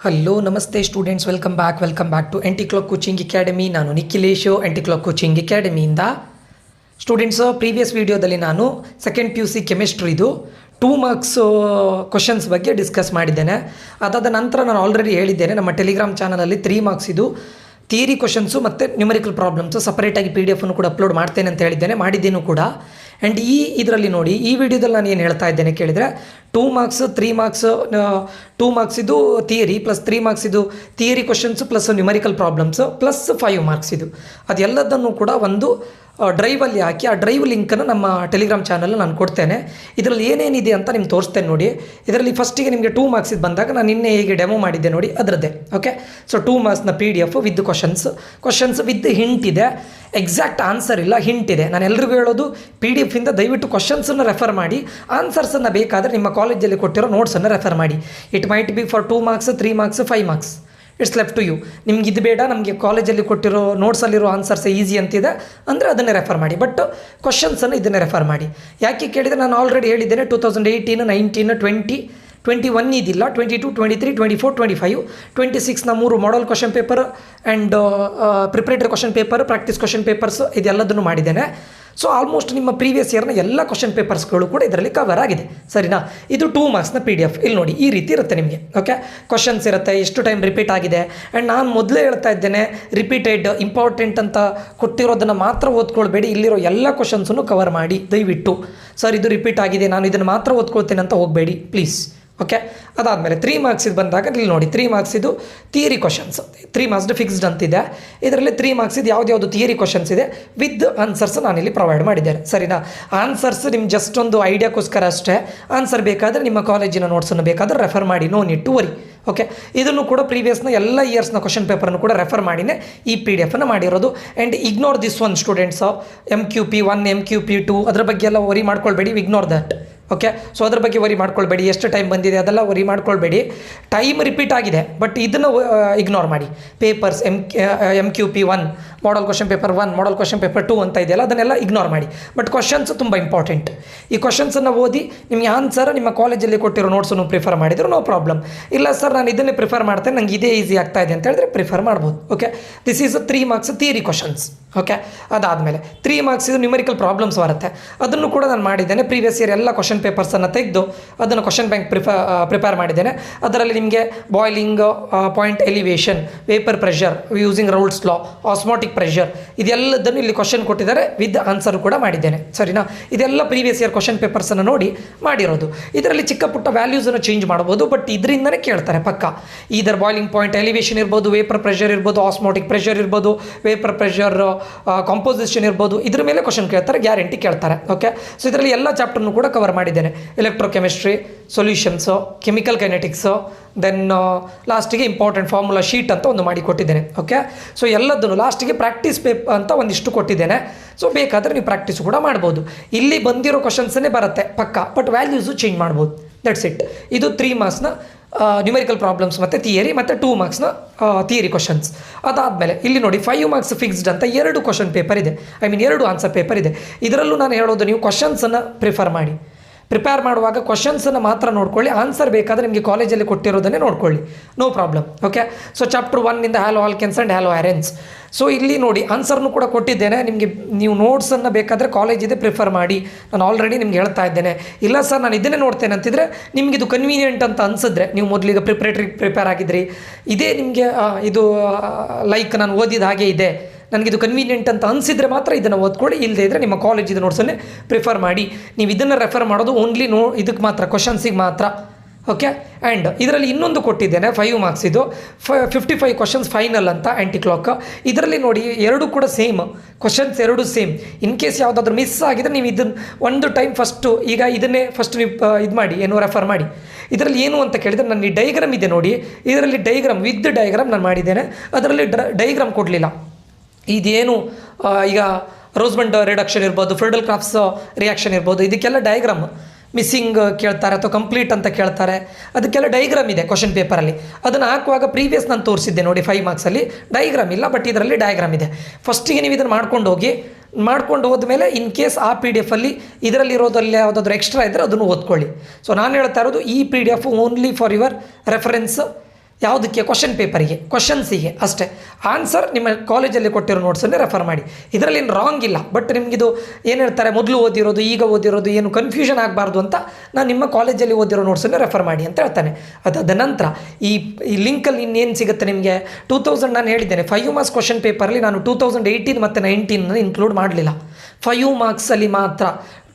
Hello ನಮಸ್ತೆ students, welcome back to MT clock coaching academy. ನಾನು Nikhilesh, MT clock coaching ಅಕಾಡೆಮಿಯಿಂದ. Students, previous ವೀಡಿಯೋದಲ್ಲಿ ನಾನು ಸೆಕೆಂಡ್ PUC ಕೆಮಿಸ್ಟ್ರಿದು 2 ಮಾರ್ಕ್ಸ್ ಕ್ವಶನ್ಸ್ ಬಗ್ಗೆ ಡಿಸ್ಕಸ್ ಮಾಡಿದ್ದೇನೆ. ಅದಾದ ನಂತರ ನಾನು ಆಲ್ರೆಡಿ ಹೇಳಿದ್ದೇನೆ, ನಮ್ಮ ಟೆಲಿಗ್ರಾಮ್ ಚಾನಲಲ್ಲಿ 3 ಮಾರ್ಕ್ಸ್ ಇದು ಥಿಯರಿ ಕ್ವಶನ್ಸು ಮತ್ತು ನ್ಯೂಮರಿಕಲ್ ಪ್ರಾಬ್ಲಮ್ಸು ಸಪರೇಟಾಗಿ PDF ಕೂಡ ಅಪ್ಲೋಡ್ ಮಾಡ್ತೇನೆ ಅಂತ ಹೇಳಿದ್ದೇನೆ, ಮಾಡಿದ್ದೇನು ಕೂಡ. ಆ್ಯಂಡ್ ಇದರಲ್ಲಿ ನೋಡಿ, ಈ ವಿಡಿಯೋದಲ್ಲಿ ನಾನು ಏನು ಹೇಳ್ತಾ ಇದ್ದೇನೆ ಕೇಳಿದರೆ, 2 ಮಾರ್ಕ್ಸ್ 3 ಮಾರ್ಕ್ಸ್ 2 ಮಾರ್ಕ್ಸ್ ಇದು ಥಿಯರಿ ಪ್ಲಸ್ 3 ಮಾರ್ಕ್ಸ್ ಇದು theory questions plus numerical problems plus 5 marks ಇದು ಅದೆಲ್ಲದನ್ನು ಕೂಡ ಒಂದು ಡ್ರೈವಲ್ಲಿ ಹಾಕಿ, ಆ ಡ್ರೈವ್ ಲಿಂಕನ್ನು ನಮ್ಮ ಟೆಲಿಗ್ರಾಮ್ ಚಾನಲ್ ನಾನು ಕೊಡ್ತೇನೆ. ಇದರಲ್ಲಿ ಏನೇನಿದೆ ಅಂತ ನಿಮ್ಗೆ ತೋರಿಸ್ತೇನೆ ನೋಡಿ. ಇದರಲ್ಲಿ ಫಸ್ಟಿಗೆ ನಿಮಗೆ 2 ಮಾರ್ಕ್ಸ್ ಇದು ಬಂದಾಗ ನಾನು ನಿನ್ನೆ ಹೇಗೆ ಡೆಮೋ ಮಾಡಿದ್ದೆ ನೋಡಿ, ಅದರದ್ದೇ. Okay, so 2 ಮಾರ್ಕ್ಸ್ನ PDF with questions with hint ಇದೆ. ಎಕ್ಸಾಕ್ಟ್ ಆನ್ಸರ್ ಇಲ್ಲ, ಹಿಂಟ್ ಇದೆ. ನಾನು ಎಲ್ರಿಗೂ ಹೇಳೋದು, PDF ಇಂದ ದಯವಿಟ್ಟು ಕ್ವಶನ್ಸನ್ನು ರೆಫರ್ ಮಾಡಿ, ಆನ್ಸರ್ಸನ್ನು ಬೇಕಾದರೆ ನಿಮ್ಮ ಕಾಲೇಜಲ್ಲಿ ಕೊಟ್ಟಿರೋ ನೋಟ್ಸನ್ನು ರೆಫರ್ ಮಾಡಿ. It might be for 2 marks 3 marks 5 marks, it's left to you. ನಿಮ್ಗೆ ಇದು ಬೇಡ, ನಮಗೆ ಕಾಲೇಜಲ್ಲಿ ಕೊಟ್ಟಿರೋ ನೋಟ್ಸಲ್ಲಿರೋ ಆನ್ಸರ್ಸ್ ಈಸಿ ಅಂತಿದೆ ಅಂದರೆ ಅದನ್ನೇ ರೆಫರ್ ಮಾಡಿ. ಬಟ್ ಕ್ವಶನ್ಸನ್ನು ಇದನ್ನೇ ರೆಫರ್ ಮಾಡಿ. ಯಾಕೆ ಕೇಳಿದರೆ, ನಾನು ಆಲ್ರೆಡಿ ಹೇಳಿದ್ದೇನೆ, 2018, 19, 20, 21 ಇದಿಲ್ಲ, 22, 23, 24, 25, 26ನ 3 model question paper and preparatory question paper, practice question papers ಇದೆಲ್ಲದನ್ನು ಮಾಡಿದ್ದೇನೆ. ಸೊ ಆಲ್ಮೋಸ್ಟ್ ನಿಮ್ಮ ಪ್ರೀವಿಯಸ್ ಇಯರ್ನ ಎಲ್ಲ ಕ್ವಶನ್ ಪೇಪರ್ಸ್ಗಳು ಕೂಡ ಇದರಲ್ಲಿ ಕವರ್ ಆಗಿದೆ, ಸರಿನಾ? ಇದು 2 ಮಾರ್ಕ್ಸ್ನ PDF. ಇಲ್ಲಿ ನೋಡಿ, ಈ ರೀತಿ ಇರುತ್ತೆ ನಿಮಗೆ. ಓಕೆ, ಕ್ವಶನ್ಸ್ ಇರುತ್ತೆ, ಎಷ್ಟು ಟೈಮ್ ರಿಪೀಟ್ ಆಗಿದೆ. ಆ್ಯಂಡ್ ನಾನು ಮೊದಲೇ ಹೇಳ್ತಾ ಇದ್ದೇನೆ, ರಿಪೀಟೆಡ್ ಇಂಪಾರ್ಟೆಂಟ್ ಅಂತ ಕೊಟ್ಟಿರೋದನ್ನು ಮಾತ್ರ ಓದ್ಕೊಳ್ಬೇಡಿ, ಇಲ್ಲಿರೋ ಎಲ್ಲ ಕ್ವಶನ್ಸನ್ನು ಕವರ್ ಮಾಡಿ ದಯವಿಟ್ಟು. ಸರ್ ಇದು ರಿಪೀಟ್ ಆಗಿದೆ, ನಾನು ಇದನ್ನು ಮಾತ್ರ ಓದ್ಕೊಳ್ತೇನೆ ಅಂತ ಹೋಗಬೇಡಿ ಪ್ಲೀಸ್. ಓಕೆ, ಅದಾದಮೇಲೆ 3 ಮಾರ್ಕ್ಸ್ ಇದು ಬಂದಾಗ ಇಲ್ಲಿ ನೋಡಿ, 3 ಮಾರ್ಕ್ಸ್ ಇದು ಥಿಯರಿ ಕ್ವಶನ್ಸ್. 3 ಮಾರ್ಕ್ಸ್ದು ಫಿಕ್ಸ್ಡ್ ಅಂತಿದೆ. ಇದರಲ್ಲಿ 3 ಮಾರ್ಕ್ಸ್ ಇದು ಯಾವ್ದು ಥಿಯರಿ ಕ್ವಶನ್ಸ್ ಇದೆ ವಿತ್ ಆನ್ಸರ್ಸ್ ನಾನಿಲ್ಲಿ ಪ್ರೊವೈಡ್ ಮಾಡಿದ್ದೇನೆ, ಸರಿನಾ? ಆನ್ಸರ್ಸ್ ನಿಮ್ಗೆ ಜಸ್ಟ್ ಒಂದು ಐಡಿಯಾಕ್ಕೋಸ್ಕರ ಅಷ್ಟೇ. ಆನ್ಸರ್ ಬೇಕಾದರೆ ನಿಮ್ಮ ಕಾಲೇಜಿನ ನೋಟ್ಸನ್ನು ಬೇಕಾದರೆ ರೆಫರ್ ಮಾಡಿ, no need to worry. Okay, ಇದನ್ನು ಕೂಡ ಪ್ರೀವಿಯಸ್ನ ಎಲ್ಲ ಇಯರ್ಸ್ನ ಕ್ವಶನ್ ಪೇಪರನ್ನು ಕೂಡ ರೆಫರ್ ಮಾಡಿನೇ ಈ PDF ಮಾಡಿರೋದು. And ignore this one students, MQP1 MQP2 ಅದ್ರ ಬಗ್ಗೆ ಎಲ್ಲ ವರಿ ಮಾಡ್ಕೊಳ್ಬೇಡಿ, ಇಗ್ನೋರ್ ದಟ್. ಓಕೆ, ಸೊ ಅದ್ರ ಬಗ್ಗೆ ವರಿ ಮಾಡ್ಕೊಳ್ಬೇಡಿ, ಎಷ್ಟು ಟೈಮ್ ಬಂದಿದೆ ಅದೆಲ್ಲ ವರಿ ಮಾಡ್ಕೊಳ್ಬೇಡಿ. ಟೈಮ್ ರಿಪೀಟ್ ಆಗಿದೆ, ಬಟ್ ಇದನ್ನು ಇಗ್ನೋರ್ ಮಾಡಿ. Papers MQP1 model question paper 1 model question paper 2 ಅಂತ ಇದೆಯಲ್ಲ, ಅದನ್ನೆಲ್ಲ ಇಗ್ನೋರ್ ಮಾಡಿ. ಬಟ್ ಕ್ವಶನ್ಸ್ ತುಂಬ ಇಂಪಾರ್ಟೆಂಟ್. ಈ ಕ್ವಶನ್ಸನ್ನು ಓದಿ ನಿಮಗೆ ಆನ್ಸರ್ ನಿಮ್ಮ ಕಾಲೇಜಲ್ಲಿ ಕೊಟ್ಟಿರೋ ನೋಟ್ಸನ್ನು ಪ್ರಿಫರ್ ಮಾಡಿದ್ರು ನೋ ಪ್ರಾಬ್ಲಮ್. ಇಲ್ಲ ಸರ್ ನಾನು ಇದನ್ನೇ ಪ್ರಿಫರ್ ಮಾಡ್ತೇನೆ, ನಂಗೆ ಇದೇ ಈಸಿ ಆಗ್ತಾ ಇದೆ ಅಂತ ಹೇಳಿದ್ರೆ ಪ್ರಿಫರ್ ಮಾಡ್ಬೋದು. Okay, this is 3 marks theory questions. Okay, ಅದಾದಮೇಲೆ 3 ಮಾರ್ಕ್ಸ್ ಇದು ನ್ಯೂಮರಿಕಲ್ ಪ್ರಾಬ್ಲಮ್ಸ್ ಬರುತ್ತೆ, ಅದನ್ನು ಕೂಡ ನಾನು ಮಾಡಿದ್ದೇನೆ. ಪ್ರೀವಿಯಸ್ ಇಯರ್ ಎಲ್ಲ ಕ್ವಶನ್ ಪೇಪರ್ಸನ್ನು ತೆಗೆದು ಅದನ್ನು ಕ್ವಶನ್ ಬ್ಯಾಂಕ್ ಪ್ರಿಪೇರ್ ಮಾಡಿದ್ದೇನೆ. ಅದರಲ್ಲಿ ನಿಮಗೆ boiling point elevation, vapour pressure using Raoult's law, osmotic pressure ಇದೆಲ್ಲದನ್ನು ಇಲ್ಲಿ ಕ್ವಶನ್ ಕೊಟ್ಟಿದ್ದಾರೆ, ವಿತ್ ಆನ್ಸರ್ ಕೂಡ ಮಾಡಿದ್ದೇನೆ, ಸರಿನಾ? ಇದೆಲ್ಲ ಪ್ರೀವಿಯಸ್ ಇಯರ್ ಕ್ವಶನ್ ಪೇಪರ್ಸನ್ನು ನೋಡಿ ಮಾಡಿರೋದು. ಇದರಲ್ಲಿ ಚಿಕ್ಕ ಪುಟ್ಟ ವ್ಯಾಲ್ಯೂಸನ್ನು ಚೇಂಜ್ ಮಾಡ್ಬೋದು, ಬಟ್ ಇದರಿಂದನೇ ಕೇಳ್ತಾರೆ ಪಕ್ಕ. ಇದರ ಬಾಯ್ಲಿಂಗ್ ಪಾಯಿಂಟ್ ಎಲಿವೇಷನ್ ಇರ್ಬೋದು, ವೇಪರ್ ಪ್ರೆಷರ್ ಇರ್ಬೋದು, ಆಸ್ಮಾಟಿಕ್ ಪ್ರೆಷರ್ ಇರ್ಬೋದು, ವೇಪರ್ ಪ್ರೆಷರ್ ಕಾಂಪೋಸಿಷನ್ ಇರ್ಬೋದು, ಇದ್ರ ಮೇಲೆ ಕ್ವಶನ್ ಕೇಳ್ತಾರೆ, ಗ್ಯಾರಂಟಿ ಕೇಳ್ತಾರೆ. ಓಕೆ, ಸೊ ಇದರಲ್ಲಿ ಎಲ್ಲ ಚಾಪ್ಟರ್ನು ಕೂಡ ಕವರ್ ಮಾಡಿದ್ದೇನೆ. ಎಲೆಕ್ಟ್ರೋಕೆಮಿಸ್ಟ್ರಿ, ಸೊಲ್ಯೂಷನ್ಸು, ಕೆಮಿಕಲ್ ಕೈನೆಟಿಕ್ಸು, ದೆನ್ ಲಾಸ್ಟಿಗೆ ಇಂಪಾರ್ಟೆಂಟ್ ಫಾರ್ಮುಲಾ ಶೀಟ್ ಅಂತ ಒಂದು ಮಾಡಿ ಕೊಟ್ಟಿದ್ದೇನೆ. ಓಕೆ, ಸೊ ಎಲ್ಲದನ್ನು ಲಾಸ್ಟಿಗೆ ಪ್ರಾಕ್ಟೀಸ್ ಪೇಪರ್ ಅಂತ ಒಂದಿಷ್ಟು ಕೊಟ್ಟಿದ್ದೇನೆ. ಸೊ ಬೇಕಾದರೆ ನೀವು ಪ್ರಾಕ್ಟೀಸ್ ಕೂಡ ಮಾಡ್ಬೋದು. ಇಲ್ಲಿ ಬಂದಿರೋ ಕ್ವಶನ್ಸನ್ನೇ ಬರುತ್ತೆ ಪಕ್ಕ, ಬಟ್ ವ್ಯಾಲ್ಯೂಸು ಚೇಂಜ್ ಮಾಡ್ಬೋದು. That's it. ಇದು 3 ಮಾರ್ಕ್ಸ್ನ ನ್ಯೂಮರಿಕಲ್ ಪ್ರಾಬ್ಲಮ್ಸ್ ಮತ್ತು ಥಿಯರಿ, ಮತ್ತು 2 ಮಾರ್ಕ್ಸ್ನ ಥಿಯರಿ ಕ್ವಶನ್ಸ್. ಅದಾದಮೇಲೆ ಇಲ್ಲಿ ನೋಡಿ, 5 ಮಾರ್ಕ್ಸ್ ಫಿಕ್ಸ್ಡ್ ಅಂತ 2 ಕ್ವಶನ್ ಪೇಪರ್ ಇದೆ, 2 ಆನ್ಸರ್ ಪೇಪರ್ ಇದೆ. ಇದರಲ್ಲೂ ನಾನು ಹೇಳೋದು, ನೀವು ಕ್ವಶನ್ಸನ್ನು ಪ್ರಿಪೇರ್ ಮಾಡುವಾಗ ಕ್ವಶನ್ಸನ್ನು ಮಾತ್ರ ನೋಡ್ಕೊಳ್ಳಿ, ಆನ್ಸರ್ ಬೇಕಾದರೆ ನಿಮಗೆ ಕಾಲೇಜಲ್ಲಿ ಕೊಟ್ಟಿರೋದನ್ನೇ ನೋಡ್ಕೊಳ್ಳಿ, no problem. Okay, so chapter 1 haloalkanes and haloarenes. So ಇಲ್ಲಿ ನೋಡಿ, ಆನ್ಸರ್ನು ಕೂಡ ಕೊಟ್ಟಿದ್ದೇನೆ ನಿಮಗೆ. ನೀವು ನೋಟ್ಸನ್ನು ಬೇಕಾದರೆ ಕಾಲೇಜಿದೆ ಪ್ರಿಫರ್ ಮಾಡಿ, ನಾನು ಆಲ್ರೆಡಿ ನಿಮ್ಗೆ ಹೇಳ್ತಾ ಇದ್ದೇನೆ. ಇಲ್ಲ ಸರ್ ನಾನು ಇದನ್ನೇ ನೋಡ್ತೇನೆ ಅಂತಿದ್ರೆ, ನಿಮಗೆ ಇದು ಕನ್ವೀನಿಯೆಂಟ್ ಅಂತ ಅನಿಸಿದ್ರೆ, ನೀವು ಮೊದಲಿಗೆ ಪ್ರಿಪೇರ್ ಆಗಿದ್ರಿ, ಇದೇ ನಿಮಗೆ ಇದು ಲೈಕ್ ನಾನು ಓದಿದ ಹಾಗೆ ಇದೆ, ನನಗಿದು ಕನ್ವೀನಿಯೆಂಟ್ ಅಂತ ಅನಿಸಿದರೆ ಮಾತ್ರ ಇದನ್ನು ಓದ್ಕೊಳ್ಳಿ. ಇಲ್ಲದೇ ಇದ್ದರೆ ನಿಮ್ಮ ಕಾಲೇಜಿದ ನೋಟ್ಸನ್ನೇ ಪ್ರಿಫರ್ ಮಾಡಿ. ನೀವು ಇದನ್ನು ರೆಫರ್ ಮಾಡೋದು ಓನ್ಲಿ ಇದಕ್ಕೆ ಮಾತ್ರ, ಕ್ವಶನ್ಸಿಗೆ ಮಾತ್ರ. ಓಕೆ, ಆ್ಯಂಡ್ ಇದರಲ್ಲಿ ಇನ್ನೊಂದು ಕೊಟ್ಟಿದ್ದೇನೆ 5 ಮಾರ್ಕ್ಸ್ ಇದು 55 ಕ್ವಶನ್ಸ್ ಫೈನಲ್ ಅಂತ ಆ್ಯಂಟಿ ಕ್ಲಾಕ್. ಇದರಲ್ಲಿ ನೋಡಿ, 2 ಕೂಡ same questions, 2 same. In case ಯಾವುದಾದ್ರೂ ಮಿಸ್ ಆಗಿದ್ರೆ ನೀವು ಇದನ್ನು ಒಂದು ಟೈಮ್ ಫಸ್ಟು, ಈಗ ಇದನ್ನೇ ಫಸ್ಟ್ ನೀವು ಇದು ಮಾಡಿ, ಏನು ರೆಫರ್ ಮಾಡಿ. ಇದರಲ್ಲಿ ಏನು ಅಂತ ಕೇಳಿದರೆ, ನನ್ನ ಈ ಡೈಗ್ರಾಮ್ ಇದೆ ನೋಡಿ, ಇದರಲ್ಲಿ ಡೈಗ್ರಾಮ್ ವಿತ್ ಡೈಗ್ರಾಮ್ ನಾನು ಮಾಡಿದ್ದೇನೆ. ಅದರಲ್ಲಿ ಡೈಗ್ರಾಮ್ ಕೊಡಲಿಲ್ಲ. ಇದೇನು ಈಗ ರೋಸ್ಮಂಡ್ ರಿಡಕ್ಷನ್ ಇರ್ಬೋದು, ಫ್ರೀಡಲ್ ಕ್ರಾಫ್ಟ್ಸ್ ರಿಯಾಕ್ಷನ್ ಇರ್ಬೋದು, ಇದಕ್ಕೆಲ್ಲ ಡಯಾಗ್ರಾಮ್ ಮಿಸ್ಸಿಂಗ್ ಕೇಳ್ತಾರೆ ಅಥವಾ ಕಂಪ್ಲೀಟ್ ಅಂತ ಕೇಳ್ತಾರೆ, ಅದಕ್ಕೆಲ್ಲ ಡೈಗ್ರಾಮ್ ಇದೆ ಕ್ವಶನ್ ಪೇಪರಲ್ಲಿ. ಅದನ್ನು ಹಾಕುವಾಗ ಪ್ರೀವಿಯಸ್ ನಾನು ತೋರಿಸಿದ್ದೆ ನೋಡಿ, 5 ಮಾರ್ಕ್ಸಲ್ಲಿ ಡೈಗ್ರಾಮ್ ಇಲ್ಲ, ಬಟ್ ಇದರಲ್ಲಿ ಡಯಾಗ್ರಾಮ್ ಇದೆ. ಫಸ್ಟಿಗೆ ನೀವು ಇದನ್ನು ಮಾಡ್ಕೊಂಡು ಹೋದ್ಮೇಲೆ ಇನ್ ಕೇಸ್ ಆ PDF ಇದರಲ್ಲಿರೋದಲ್ಲಿ ಯಾವುದಾದ್ರೂ ಎಕ್ಸ್ಟ್ರಾ ಇದ್ದರೆ ಅದನ್ನು ಓದ್ಕೊಳ್ಳಿ. ಸೊ ನಾನು ಹೇಳ್ತಾ ಇರೋದು, ಈ PDF only for your reference. ಯಾವುದಕ್ಕೆ ಕ್ವಶನ್ ಪೇಪರಿಗೆ ಕ್ವಶನ್ಸಿಗೆ ಅಷ್ಟೇ. ಆನ್ಸರ್ ನಿಮ್ಮ ಕಾಲೇಜಲ್ಲಿ ಕೊಟ್ಟಿರೋ ನೋಟ್ಸನ್ನೇ ರೆಫರ್ ಮಾಡಿ. ಇದರಲ್ಲಿ ಏನು ರಾಂಗ್ ಇಲ್ಲ, ಬಟ್ ನಿಮಗಿದು ಏನು ಹೇಳ್ತಾರೆ, ಮೊದಲು ಓದಿರೋದು ಈಗ ಓದಿರೋದು ಏನು ಕನ್ಫ್ಯೂಷನ್ ಆಗಬಾರ್ದು ಅಂತ ನಾನು ನಿಮ್ಮ ಕಾಲೇಜಲ್ಲಿ ಓದಿರೋ ನೋಟ್ಸನ್ನೇ ರೆಫರ್ ಮಾಡಿ ಅಂತ ಹೇಳ್ತಾನೆ. ಅದಾದ ನಂತರ ಈ ಲಿಂಕಲ್ಲಿ ಇನ್ನೇನು ಸಿಗುತ್ತೆ ನಿಮಗೆ 2000 ನಾನು ಹೇಳಿದ್ದೇನೆ 5 ಮಾರ್ಕ್ಸ್ ಕ್ವಶನ್ ಪೇಪರಲ್ಲಿ ನಾನು 2018 ಮತ್ತು 19 ಇನ್ಕ್ಲೂಡ್ ಮಾಡಲಿಲ್ಲ. 5 ಮಾರ್ಕ್ಸಲ್ಲಿ ಮಾತ್ರ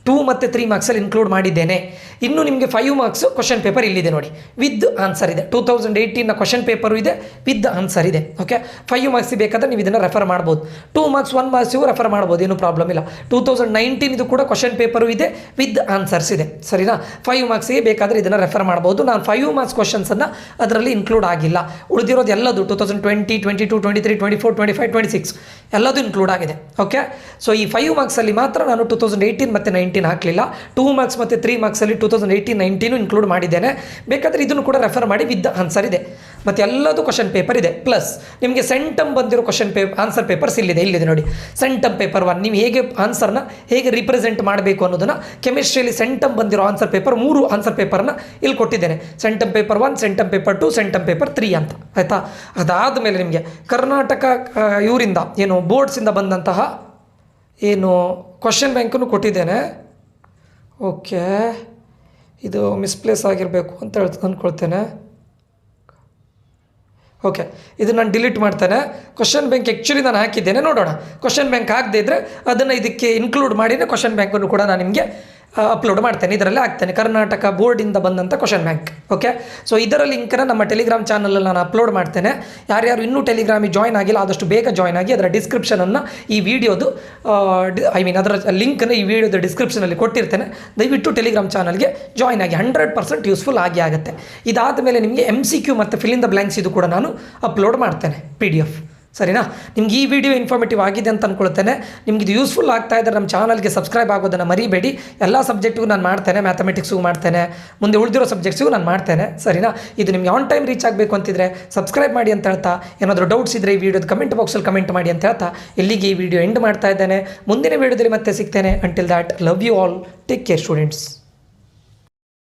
2 ಮತ್ತು 3 ಮಾರ್ಕ್ಸಲ್ಲಿ ಇನ್ಕ್ಲೂಡ್ ಮಾಡಿದ್ದೇನೆ. ಇನ್ನು ನಿಮಗೆ 5 ಮಾರ್ಕ್ಸ್ ಕ್ವಶನ್ ಪೇಪರ್ ಇಲ್ಲಿದೆ ನೋಡಿ, ವಿತ್ ಆನ್ಸರ್ ಇದೆ. 2018ನ ಕ್ವಶನ್ ಪೇಪರು ಇದೆ, ವಿತ್ ಆನ್ಸರ್ ಇದೆ. ಓಕೆ, 5 ಮಾರ್ಕ್ಸ್ ಬೇಕಾದರೆ ನೀವು ಇದನ್ನು ರೆಫರ್ ಮಾಡ್ಬೋದು. 2 ಮಾರ್ಕ್ಸ್ 1 ಮಾರ್ಕ್ಸಿಗೂ ರೆಫರ್ ಮಾಡ್ಬೋದು, ಏನು ಪ್ರಾಬ್ಲಮ್ ಇಲ್ಲ. 2019 ಇದು ಕೂಡ ಕ್ವಶನ್ ಪೇಪರು ಇದೆ, ವಿತ್ ಆನ್ಸರ್ಸ್ ಇದೆ. ಸರಿನಾ? 5 ಮಾರ್ಕ್ಸಿಗೆ ಬೇಕಾದರೆ ಇದನ್ನು ರೆಫರ್ ಮಾಡ್ಬೋದು. ನಾನು 5 ಮಾರ್ಕ್ಸ್ ಕ್ವಶನ್ಸನ್ನು ಅದರಲ್ಲಿ ಇನ್ಕ್ಲೂಡ್ ಆಗಿಲ್ಲ. ಉಳಿದಿರೋದು ಎಲ್ಲದು 2020, 22, 23, 24, 25, 26 ಎಲ್ಲದೂ ಇನ್ಕ್ಲೂಡ್ ಆಗಿದೆ. ಓಕೆ, ಸೊ ಈ 5 ಮಾರ್ಕ್ಸಲ್ಲಿ ಮಾತ್ರ ನಾನು 2018 ಮತ್ತು 19 ಹಾಕಲಿಲ್ಲ. 2 ಮಾರ್ಕ್ಸ್ ಮತ್ತು 3 ಮಾರ್ಕ್ಸಲ್ಲಿ 2018, 19 ಇನ್ಕ್ಲೂಡ್ ಮಾಡಿದ್ದೇನೆ. ಬೇಕಾದರೆ ಇದನ್ನು ಕೂಡ ರೆಫರ್ ಮಾಡಿ, ವಿತ್ ಆನ್ಸರ್ ಇದೆ. ಮತ್ತು ಎಲ್ಲದು ಕ್ವಶನ್ ಪೇಪರ್ ಇದೆ. ಪ್ಲಸ್ ನಿಮಗೆ ಸೆಂಟಮ್ ಬಂದಿರೋ ಆನ್ಸರ್ ಪೇಪರ್ಸ್ ಇಲ್ಲಿದೆ ನೋಡಿ. ಸೆಂಟಮ್ ಪೇಪರ್ 1 ನೀವು ಹೇಗೆ ಆನ್ಸರ್ನ ಹೇಗೆ ರಿಪ್ರೆಸೆಂಟ್ ಮಾಡಬೇಕು ಅನ್ನೋದನ್ನು ಕೆಮಿಸ್ಟ್ರಿಯಲ್ಲಿ ಸೆಂಟಮ್ ಬಂದಿರೋ ಆನ್ಸರ್ ಪೇಪರ್ 3 ಆನ್ಸರ್ ಪೇಪರ್ನ ಇಲ್ಲಿ ಕೊಟ್ಟಿದ್ದೇನೆ. Centum paper 1, centum paper 2, centum paper 3 ಅಂತ. ಆಯಿತಾ? ಅದಾದ ಮೇಲೆ ನಿಮಗೆ ಕರ್ನಾಟಕ ಇವರಿಂದ ಏನು ಬೋರ್ಡ್ಸಿಂದ ಬಂದಂತಹ ಏನು ಕ್ವಶನ್ ಬ್ಯಾಂಕನ್ನು ಕೊಟ್ಟಿದ್ದೇನೆ. ಓಕೆ, ಇದು ಮಿಸ್ಪ್ಲೇಸ್ ಆಗಿರಬೇಕು ಅಂತ ಅಂದ್ಕೊಳ್ತೇನೆ. ಓಕೆ, ಇದು ನಾನು ಡಿಲೀಟ್ ಮಾಡ್ತೇನೆ. ಕ್ವಶನ್ ಬ್ಯಾಂಕ್ ಆ್ಯಕ್ಚುಲಿ ನಾನು ಹಾಕಿದ್ದೇನೆ, ನೋಡೋಣ. ಕ್ವಶನ್ ಬ್ಯಾಂಕ್ ಆಗದೇ ಇದ್ದರೆ ಅದನ್ನು ಇದಕ್ಕೆ ಇನ್ಕ್ಲೂಡ್ ಮಾಡಿನೇ ಕ್ವಶನ್ ಬ್ಯಾಂಕನ್ನು ಕೂಡ ನಾನು ನಿಮಗೆ ಅಪ್ಲೋಡ್ ಮಾಡ್ತೇನೆ. ಇದರಲ್ಲೇ ಹಾಕ್ತೇನೆ, ಕರ್ನಾಟಕ ಬೋರ್ಡಿಂದ ಬಂದಂಥ ಕ್ವಶನ್ ಬ್ಯಾಂಕ್. ಓಕೆ, ಸೊ ಇದರ ಲಿಂಕನ್ನು ನಮ್ಮ ಟೆಲಿಗ್ರಾಮ್ ಚಾನಲಲ್ಲಿ ನಾನು ಅಪ್ಲೋಡ್ ಮಾಡ್ತೇನೆ. ಯಾರ್ಯಾರು ಇನ್ನೂ ಟೆಲಿಗ್ರಾಮಿಗೆ ಜಾಯ್ನ್ ಆಗಿಲ್ಲ ಆದಷ್ಟು ಬೇಗ ಜಾಯ್ನ್ ಆಗಿ. ಅದರ ಡಿಸ್ಕ್ರಿಪ್ಷನನ್ನು ಈ ವಿಡಿಯೋದು ಅದರ ಲಿಂಕನ್ನು ಈ ವಿಡಿಯೋದ ಡಿಸ್ಕ್ರಿಪ್ಷನಲ್ಲಿ ಕೊಟ್ಟಿರ್ತೇನೆ. ದಯವಿಟ್ಟು ಟೆಲಿಗ್ರಾಮ್ ಚಾನಲ್ಗೆ ಜಾಯ್ನ್ ಆಗಿ, 100% ಯೂಸ್ಫುಲ್ ಆಗುತ್ತೆ. ಇದಾದ ಮೇಲೆ ನಿಮಗೆ MCQ ಮತ್ತು ಫಿಲ್ ಇನ್ ದ ಬ್ಲ್ಯಾಂಕ್ಸ್ ಇದು ಕೂಡ ನಾನು ಅಪ್ಲೋಡ್ ಮಾಡ್ತೇನೆ PDF. ಸರಿನಾ? ನಿಮ್ಗೆ ಈ ವಿಡಿಯೋ ಇನ್ಫಾರ್ಮೇಟಿವ್ ಆಗಿದೆ ಅಂತ ಅಂದ್ಕೊಳ್ತೇನೆ. ನಿಮ್ಗೆ ಇದು ಯೂಸ್ಫುಲ್ ಆಗ್ತಾ ಇದ್ದರೆ ನಮ್ಮ ಚಾನಲ್ಗೆ ಸಬ್ಸ್ಕ್ರೈಬ್ ಆಗೋದನ್ನು ಮರಿಬೇಡಿ. ಎಲ್ಲ ಸಬ್ಜೆಕ್ಟಿಗೂ ನಾನು ಮಾಡ್ತೇನೆ, ಮ್ಯಾಥಮೆಟಿಕ್ಸಿಗೂ ಮಾಡ್ತೇನೆ, ಮುಂದೆ ಉಳಿದಿರೋ ಸಬ್ಜೆಕ್ಟ್ಸಿಗೂ ನಾನು ಮಾಡ್ತೇನೆ. ಸರಿನಾ? ಇದು ನಿಮ್ಗೆ ಆನ್ ಟೈಮ್ ರೀಚ್ ಆಗಬೇಕು ಅಂತಿದ್ರೆ ಸಬ್ಸ್ಕ್ರೈಬ್ ಮಾಡಿ ಅಂತ ಹೇಳ್ತಾ, ಏನಾದರೂ ಡೌಟ್ಸ್ ಇದ್ದರೆ ಈ ವಿಡಿಯೋದ ಕಮೆಂಟ್ ಬಾಕ್ಸಲ್ಲಿ ಕಮೆಂಟ್ ಮಾಡಿ ಅಂತ ಹೇಳ್ತಾ ಇಲ್ಲಿಗೆ ಈ ವಿಡಿಯೋ ಎಂಡ್ ಮಾಡ್ತಾ ಇದ್ದೇನೆ. ಮುಂದಿನ ವಿಡಿಯೋದಲ್ಲಿ ಮತ್ತೆ ಸಿಗ್ತೇನೆ. Until that, love you all, take care students.